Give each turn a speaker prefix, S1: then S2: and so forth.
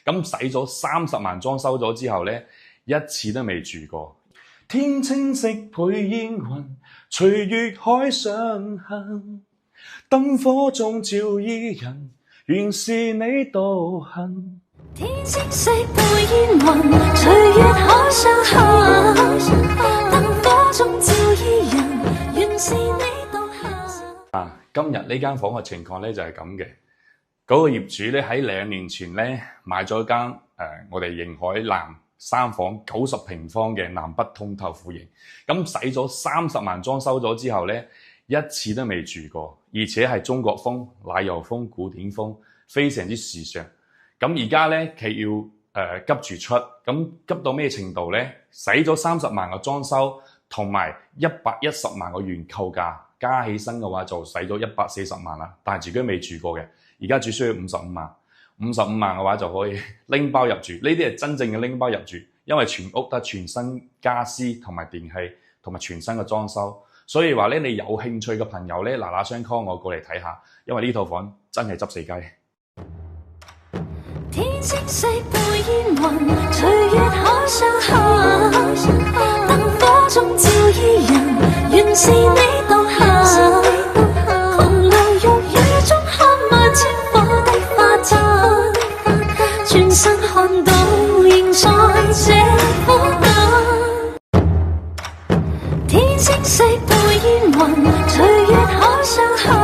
S1: 咁使咗30萬裝修咗之後呢，一次都未住過。天青色配煙雲，隨月海上行，燈火中照伊人，原是你獨行。
S2: 天青色配煙雲，隨月海上行，燈火中照伊人，原是你獨行。
S1: 今日呢間房嘅情況呢就係咁嘅。嗰個業主呢喺2年前呢買咗間我哋盈海南3房90平方嘅南北通透戶型，咁使咗30萬裝修咗之後呢，一次都未住過，而且係中國風、奶油風、古典風，非常之時尚。咁而家呢，佢要急住出，咁急到咩程度呢？使咗30萬嘅裝修，同埋110萬嘅原購價，加起身嘅話就使咗140萬啦。但係自己未住過嘅，而家只需要55萬。55萬嘅話就可以拎包入住，呢啲係真正嘅拎包入住，因為全屋得全新家私同埋電器同埋全新嘅裝修，所以話咧你有興趣嘅朋友咧嗱嗱聲 call 我過嚟睇下，因為呢套房真係執死雞。
S2: 天青色配煙雲，隨月海上行，燈火中照伊人，原是你獨行。同流浴雨中看漫千火的花燈，轉身看到仍在這苦等。天青色配煙雲，隨月海上行。